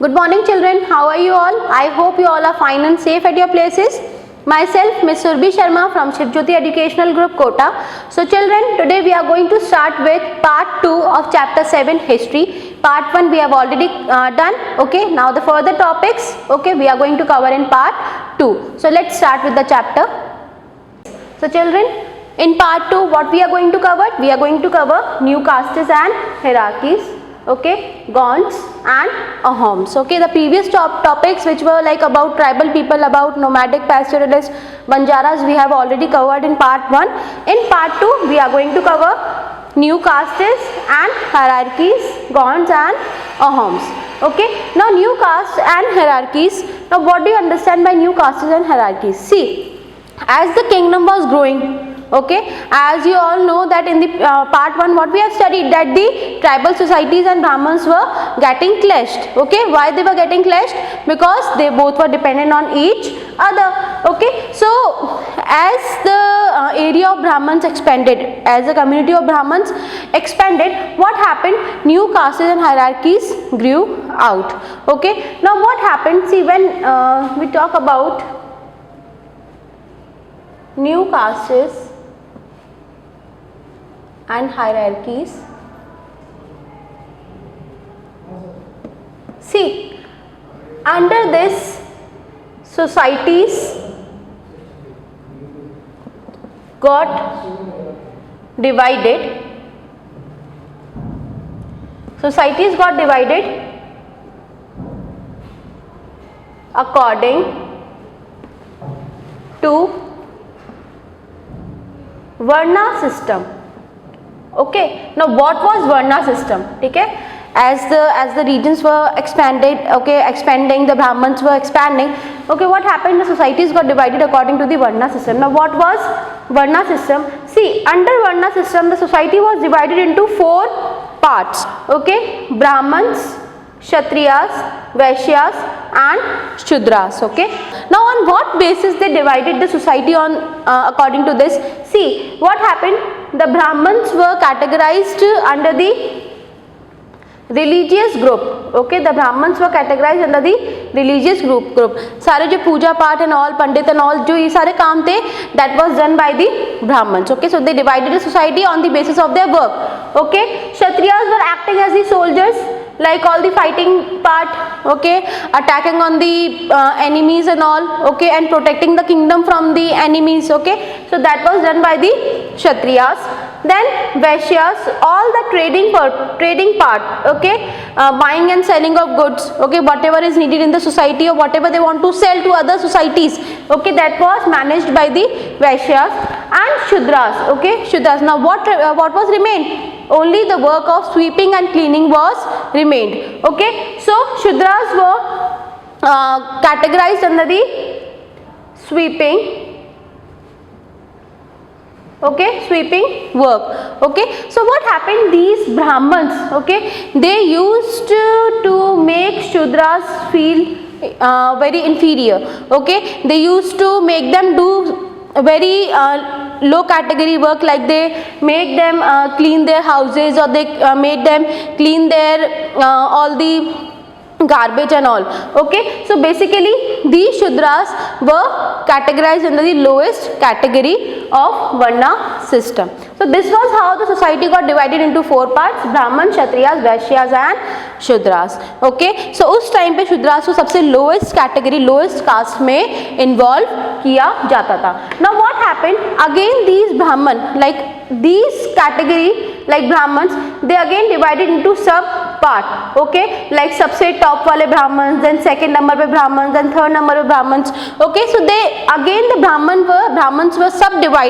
Good morning children, how are you all? I hope you all are fine and safe at your places. Myself Ms. Surbhi Sharma from Shivjyoti Educational Group Kota. So children, today we are going to start with part 2 of chapter 7 history. Part 1 we have already done. Okay, now the further topics, okay, we are going to cover in part 2. So let's start with the chapter. So children, in part 2 what we are going to cover? We are going to cover new castes and hierarchies. Okay, Gonds and Ahoms. Okay, the previous topics which were like about tribal people, about nomadic pastoralists, Banjaras, we have already covered in part 1. In part 2 we are going to cover new castes and hierarchies, Gonds and Ahoms. Okay, now new castes and hierarchies. Now what do you understand by new castes and hierarchies? See, as the kingdom was growing, okay, as you all know that in the part 1 what we have studied, that the tribal societies and Brahmins were getting clashed. Okay, why they were getting clashed? Because they both were dependent on each other. Okay, so as the area of Brahmins expanded, as the community of Brahmins expanded, what happened? New castes and hierarchies grew out. Okay, now what happened? See, when we talk about new castes and hierarchies, see, under this societies got divided. Societies got divided according to Verna system. Okay, now what was Verna system? Okay, as the regions were expanded, okay, expanding, the Brahmins were expanding. Okay, what happened? The societies got divided according to the Verna system. Now what was Verna system? See, under Verna system the society was divided into 4 parts. Okay, Brahmins, Kshatriyas, Vaishyas and Shudras. Okay, now on what basis they divided the society on according to this? See, what happened? The Brahmins were categorized under the religious group. Okay, the Brahmins were categorized under the religious group. सारे जो पूजा पाठ and all, Pandit and all, जो ये सारे काम थे, that was done by the Brahmins. Okay, so they divided the society on the basis of their work. Okay, Kshatriyas were acting as the soldiers, like all the fighting part, okay, attacking on the enemies and all, okay, and protecting the kingdom from the enemies. Okay, so that was done by the Kshatriyas. Then Vaishyas, all the trading part, okay, buying and selling of goods, okay, whatever is needed in the society or whatever they want to sell to other societies, okay, that was managed by the Vaishyas. And Shudras, okay, Shudras. Now what was remained? Only the work of sweeping and cleaning was remained. Okay, so Shudras were categorized under the sweeping. Okay, sweeping work. Okay, so what happened? These Brahmins, okay, they used to make Shudras feel very inferior. Okay, they used to make them do very low category work, like they make them clean their houses, or they made them clean their all the garbage and all. Okay, so basically these Shudras were categorized under the lowest category of Varna system. So this was how the society got divided into 4 parts: Brahman, Kshatriyas, Vaishyas and Shudras. Okay, so उस time पे Shudras को सबसे lowest category, lowest caste में involve किया जाता था. Now what happened? Again these Brahman, like these category, like Brahmans, they again divided into sub part. Okay, like सबसे top वाले Brahmans, then second number पे Brahmans, then third number पे Brahmans. Okay, so they again the Brahmans were subdivided.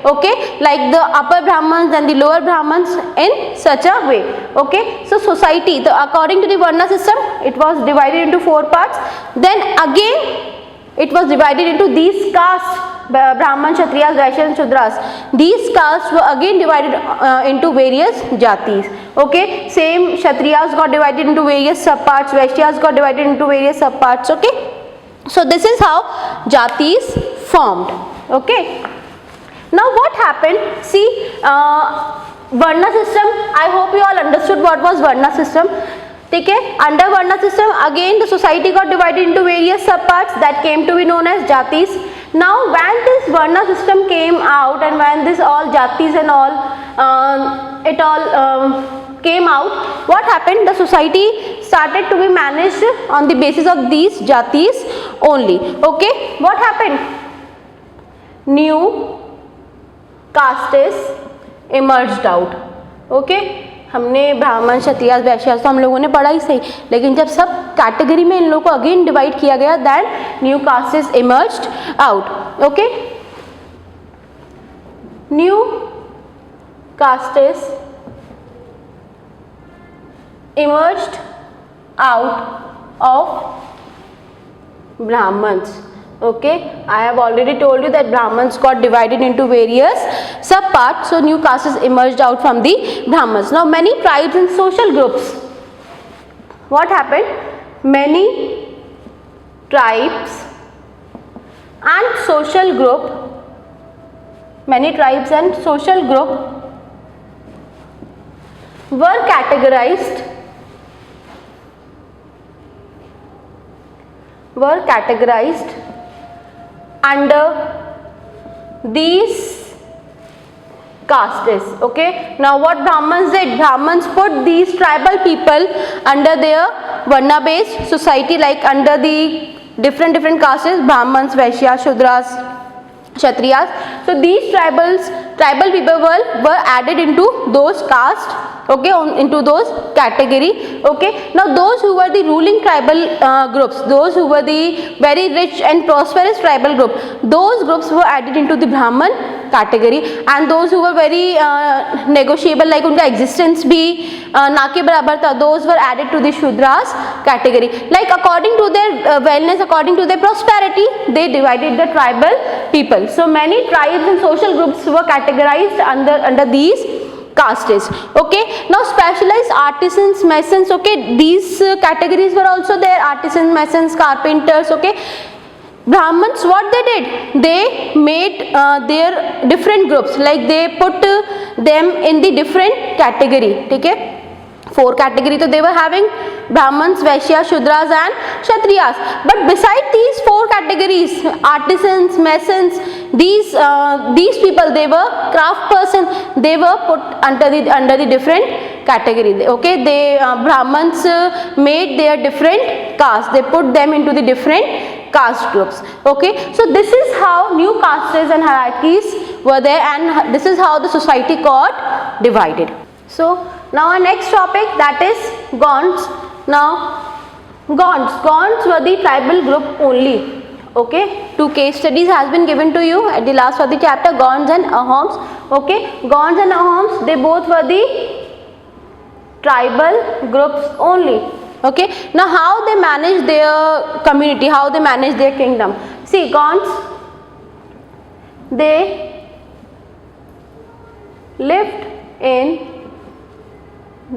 Okay, like the upper Brahmans and the lower Brahmans in such a way. Okay, so society, according to the Varna system, it was divided into 4 parts. Then again it was divided into these castes: Brahman, Kshatriyas, Vaishyas and Shudras. These castes were again divided into various jatis. Okay, same, Kshatriyas got divided into various subparts, Vaishyas got divided into various subparts. Okay, so this is how jatis formed. Okay, now what happened? See, Varna system, I hope you all understood what was Varna system. ठीक है. Under Varna system again the society got divided into various subparts that came to be known as jatis. Now when this Varna system came out and when this all jatis and all it all came out, what happened? The society started to be managed on the basis of these jatis only. Okay, what happened? New castes emerged out. Okay, हमने ब्राह्मण क्षत्रिय वैश्य तो हम लोगों ने पढ़ा ही सही, लेकिन जब सब कैटेगरी में इन लोगों को अगेन डिवाइड किया गया, then new castes emerged out. Okay, new castes emerged out of Brahmans. Okay, I have already told you that Brahmans got divided into various subparts, so new castes emerged out from the Brahmans. Now many tribes and social groups, what happened? Many tribes and social group, many tribes and social group were categorized under these castes. Okay, now what Brahmans did? Brahmans put these tribal people under their Varna based society, like under the different castes, Brahmans, Vaishyas, Shudras, Kshatriyas. So these tribal people were added into those castes, okay, into those category. Okay, now those who were the ruling tribal groups, those who were the very rich and prosperous tribal group, those groups were added into the Brahman category, and those who were very negotiable, like उनका existence भी ना के बराबर था, those were added to the Shudras category. Like according to their wellness, according to their prosperity, they divided the tribal people. So many tribes and social groups were categorized under these castes. Okay, now specialized artisans, masons, okay, these categories were also there, artisans, masons, carpenters. Okay, Brahmans, what they did? They made their different groups, like they put them in the different category. Okay, 4 category so they were having: Brahmans, Vaishyas, Shudras and Kshatriyas. But beside these 4 categories, artisans, masons, these people, they were craft person, they were put under the different category. Okay, they Brahmans made their different castes, they put them into the different caste groups. Okay, so this is how new castes and hierarchies were there, and this is how the society got divided. So now our next topic, that is Gonds. Now Gonds were the tribal group only. Okay, 2 case studies has been given to you at the last of the chapter, Gonds and Ahoms. Okay, Gonds and Ahoms, they both were the tribal groups only. Okay, now how they manage their community, how they manage their kingdom. See, Gonds, they lived in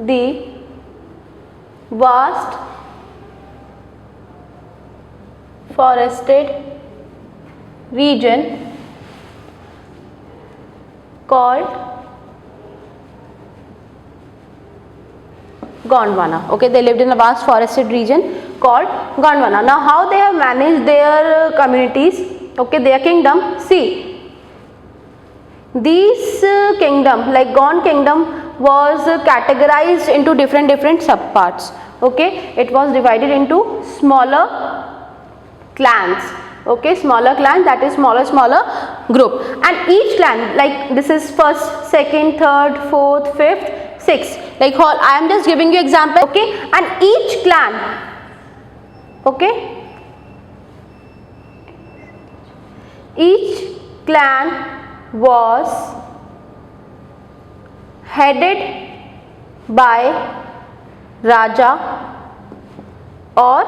the vast forested region called Gondwana. Okay, they lived in a vast forested region called Gondwana. Now how they have managed their communities, okay, their kingdom. See, these kingdom, like Gond kingdom, was categorized into different subparts. Okay, it was divided into smaller clans. Okay, smaller clan, that is smaller group, and each clan, like this is first, second, third, fourth, fifth, sixth, like all, I am just giving you example. Okay, and each clan, okay, each clan was headed by Raja or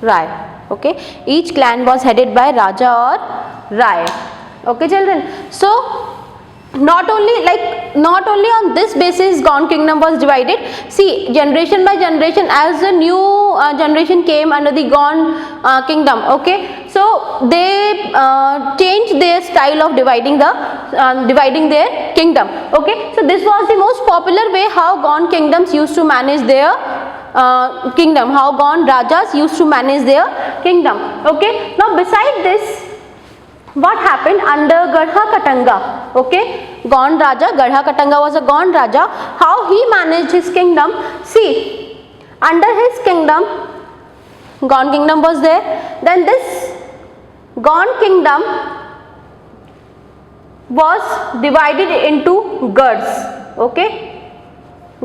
Rai. Okay, each clan was headed by Raja or Rai. Okay, children. So not only on this basis Gond kingdom was divided. See, generation by generation, as the new generation came under the Gond kingdom, okay, so they changed their style of dividing their kingdom. Okay, so this was the most popular way how Gond kingdoms used to manage their kingdom, how Gond Rajas used to manage their kingdom. Okay, now beside this, what happened under Garha Katanga? Okay, Gond Raja, Garha Katanga was a Gond Raja. How he managed his kingdom? See, under his kingdom, Gond kingdom was there. Then this Gond kingdom was divided into Gards. Okay,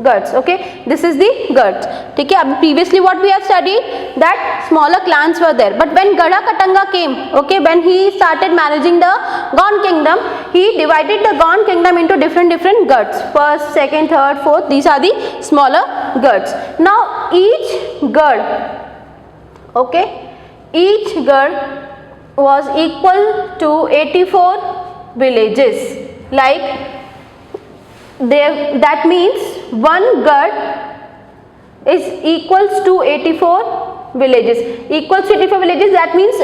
Gards. Okay, this is the Gards. Okay, previously what we have studied, that smaller clans were there, but when Garha Katanga came, okay, when he started managing the Gond kingdom, he divided the Gond kingdom into different Gards. First, second, third, fourth, these are the smaller Gards. Now each Gard, okay, each Gard was equal to 84 villages. Like there, that means one Gard is equals to 84 villages. Equals to 84 villages, that means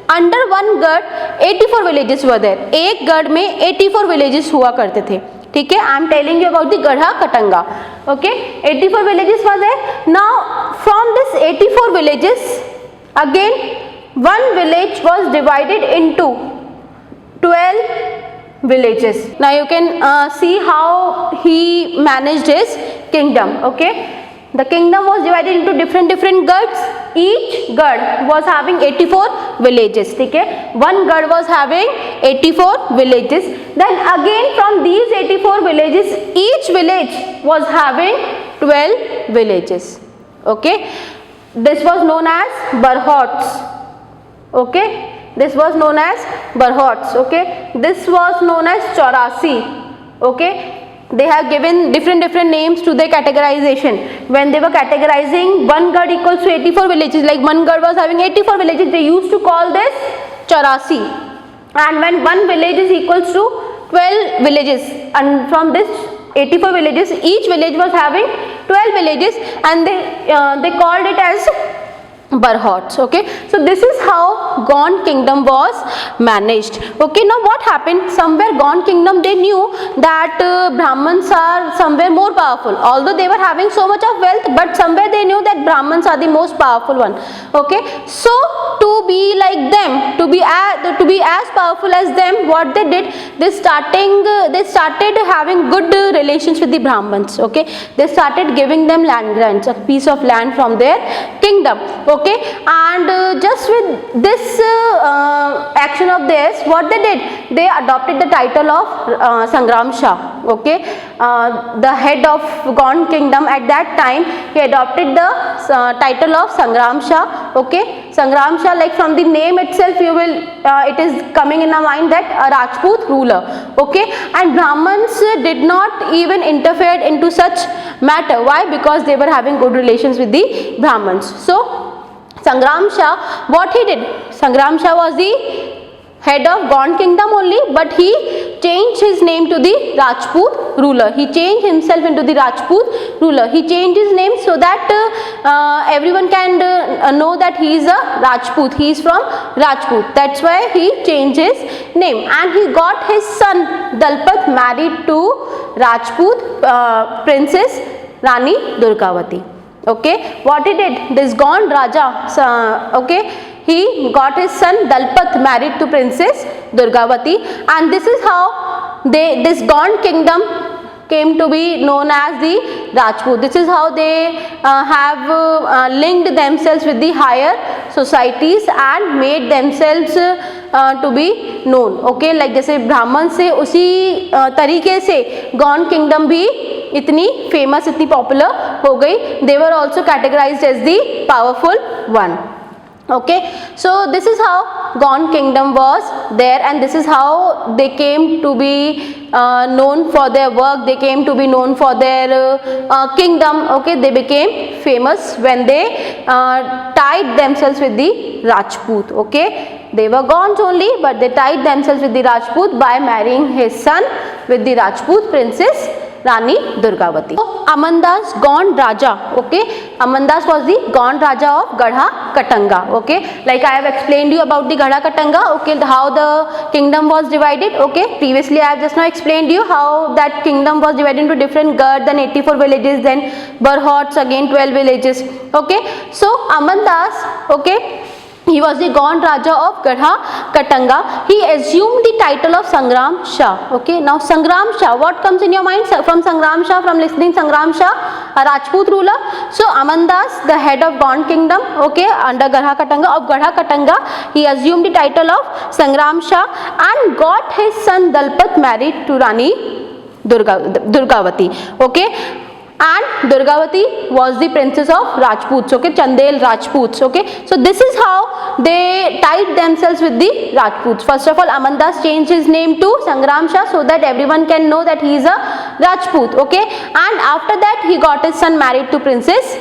under one Gard 84 villages were there. एक Gard में 84 villages हुआ करते थे. ठीक है, I am telling you about the Garha Katanga. Okay, 84 villages were there. Now from this 84 villages, again one village was divided into 12 villages. Now you can see how he managed his kingdom. Okay, the kingdom was divided into different Gards. Each Gard was having 84 villages. Okay, one Gard was having 84 villages. Then again from these 84 villages, each village was having 12 villages. Okay, this was known as Barhots. Okay, this was known as Barhots. Okay, this was known as Chaurasi. Okay, they have given different names to their categorization. When they were categorizing one Gard equals to 84 villages, like one Gard was having 84 villages, they used to call this Chaurasi. And when one village is equals to 12 villages, and from this 84 villages, each village was having 12 villages, and they called it as Barhots. Okay, so this is how Gond kingdom was managed. Okay, now what happened? Somewhere Gond kingdom, they knew that Brahmans are somewhere more powerful. Although they were having so much of wealth, but somewhere they knew that Brahmans are the most powerful one. Okay, so to be like them, to be as powerful as them, what they did, they started having good relations with the Brahmans. Okay, they started giving them land grants, a piece of land from their kingdom. Okay, and just with this action of theirs, what they did, they adopted the title of Sangram Shah. Okay, the head of Gond kingdom at that time, he adopted the title of Sangram Shah. Okay, Sangram Shah, like from the name itself, you will it is coming in a mind that a Rajput ruler. Okay, and Brahmans did not even interfere into such matter. Why? Because they were having good relations with the Brahmans. So Sangram Shah, what he did? Sangram Shah was the head of Gond kingdom only, but he changed his name to the Rajput ruler. He changed himself into the Rajput ruler. He changed his name so that everyone can know that he is a Rajput. He is from Rajput. That's why he changed his name. And he got his son Dalpat married to Rajput princess Rani Durgavati. Okay, what he did, this Gond Raja, okay, he got his son Dalpat married to princess Durgavati, and this is how this Gond kingdom came to be known as the Rajput. This is how they have linked themselves with the higher societies and made themselves to be known. Okay, like जैसे ब्राह्मण से उसी तरीके से Gond kingdom भी इतनी famous, इतनी popular हो गई. They were also categorized as the powerful one. Okay, so this is how Gond kingdom was there, and this is how they came to be known for their work. They came to be known for their kingdom. Okay, they became famous when they tied themselves with the Rajput. Okay, they were Gonds only, but they tied themselves with the Rajput by marrying his son with the Rajput princess Rani Durgavati. So, Amandas Gond Raja, okay, Amandas was the Gond Raja of Gadha Katanga, okay, like I have explained you about the Gadha Katanga, okay, how the kingdom was divided, okay, previously I have just now explained you how that kingdom was divided into different Gad, then 84 villages, then Barhots, again 12 villages, okay. So Amandas, okay, he was the Gond Raja of Gadha Katanga. He assumed the title of Sangram Shah. Okay. Now Sangram Shah, what comes in your mind from Sangram Shah, from listening Sangram Shah? A Rajput ruler. So Amandas, the head of Gond kingdom, okay, under Gadha Katanga, he assumed the title of Sangram Shah and got his son Dalpat married to Rani Durgavati. Okay. And Durgavati was the princess of Rajputs, okay, Chandel Rajputs, okay. So this is how they tied themselves with the Rajputs. First of all, Amandas changed his name to Sangram Shah so that everyone can know that he is a Rajput, okay. And after that, he got his son married to Princess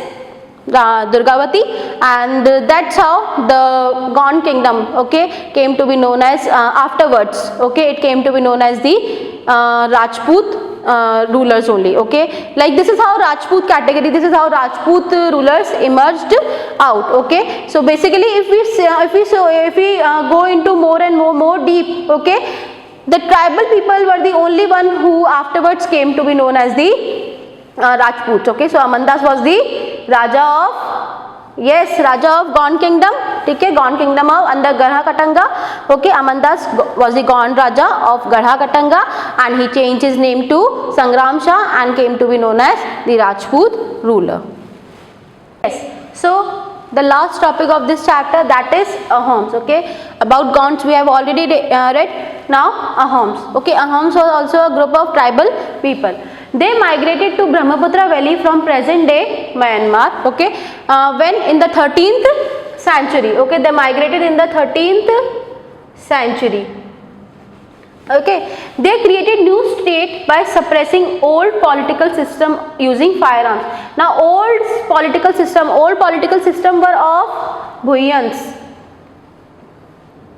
Durgavati, and that's how the Gond kingdom, okay, came to be known as afterwards, okay, it came to be known as the Rajput rulers only, okay, like this is how Rajput category, this is how Rajput rulers emerged out, okay. So basically if we go into more and more deep, okay, the tribal people were the only one who afterwards came to be known as the Rajput, okay. So Amandas was the Raja of, yes, Raja of Gond kingdom, okay, Gond kingdom of under Gadha Katanga, okay. Amandas was the Gond Raja of Gadha Katanga and he changed his name to Sangram Shah and came to be known as the Rajput ruler. Yes, so the last topic of this chapter, that is Ahoms, okay. About Gonds we have already read. Now Ahoms, okay. Ahoms was also a group of tribal people. They migrated to Brahmaputra valley from present day Myanmar, okay, when in the 13th century, okay, they migrated in the 13th century, okay. They created new state by suppressing old political system using firearms. Now old political system were of Bhuyans,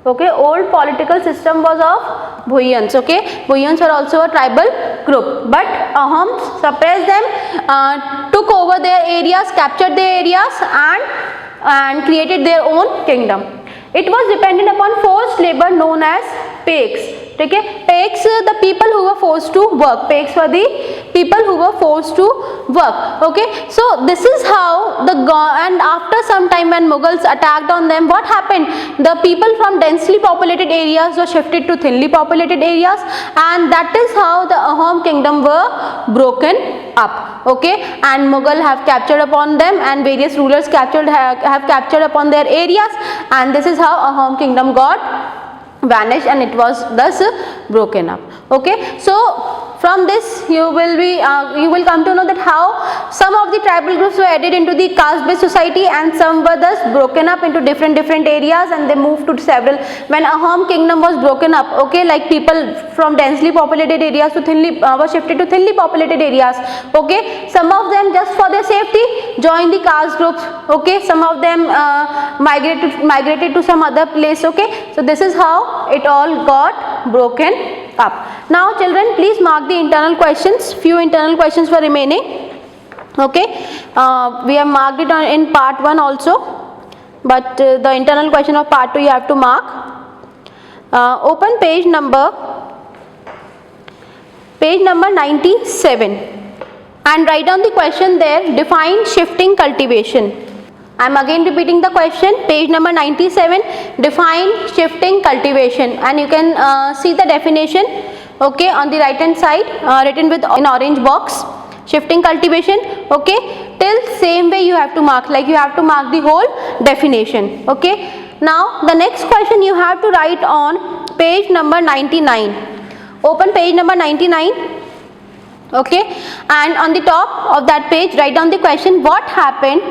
okay, old political system was of Bhuyans, okay. Bhuyans were also a tribal group, but Ahoms suppressed them, took over their areas, captured their areas and created their own kingdom. It was dependent upon forced labor known as Paiks. Okay, Paiks, the people who were forced to work. Paiks were the people who were forced to work. Okay, so this is how and after some time when Mughals attacked on them, what happened? The people from densely populated areas were shifted to thinly populated areas, and that is how the Ahom kingdom were broken up. Okay, and Mughal have captured upon them, and various rulers have captured upon their areas, and this is how Ahom kingdom got vanished and it was thus broken up. Okay, so from this you will come to know that how some of the tribal groups were added into the caste based society and some were thus broken up into different areas and they moved to several. When Ahom kingdom was broken up, okay, like people from densely populated areas to were shifted to thinly populated areas, okay, some of them just for their safety joined the caste groups, okay, some of them migrated to some other place, okay. So this is how it all got broken up. Now children, please mark the internal questions. Few internal questions were remaining. Okay, we have marked it in part 1 also, but the internal question of part 2 you have to mark. Open page number 97 and write down the question there. Define shifting cultivation. I am again repeating the question, page number 97, define shifting cultivation, and you can see the definition, okay, on the right hand side written with in orange box. Shifting cultivation, okay, till same way you have to mark, like you have to mark the whole definition. Okay, now the next question you have to write on page number 99. Open page number 99, okay, and on the top of that page write down the question, what happened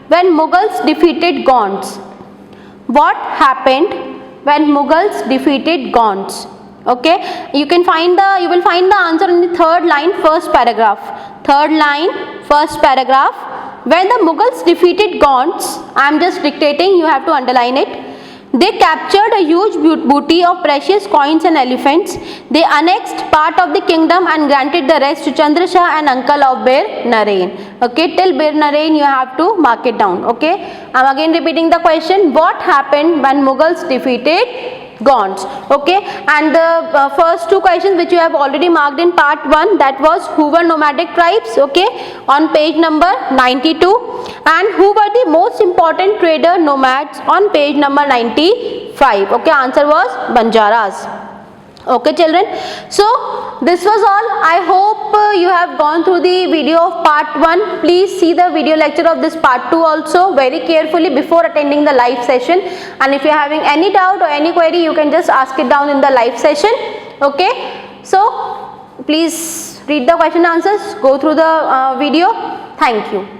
when Mughals defeated Gonds? What happened when Mughals defeated Gonds? Okay, you will find the answer in the third line, first paragraph. Third line, first paragraph. When the Mughals defeated Gonds, I am just dictating, you have to underline it. They captured a huge booty of precious coins and elephants. They annexed part of the kingdom and granted the rest to Chandra Shah, an uncle of Bir Narain. Okay, till Bir Narain you have to mark it down. Okay, I am again repeating the question. What happened when Mughals defeated Gonds? Okay, and the first two questions which you have already marked in part 1, that was who were nomadic tribes, okay, on page number 92, and who were the most important trader nomads on page number 95. Okay, answer was Banjaras. Okay children, so this was all. I hope you have gone through the video of part 1. Please see the video lecture of this part 2 also very carefully before attending the live session, and if you are having any doubt or any query, you can just ask it down in the live session. Okay, so please read the question answers, go through the video. Thank you.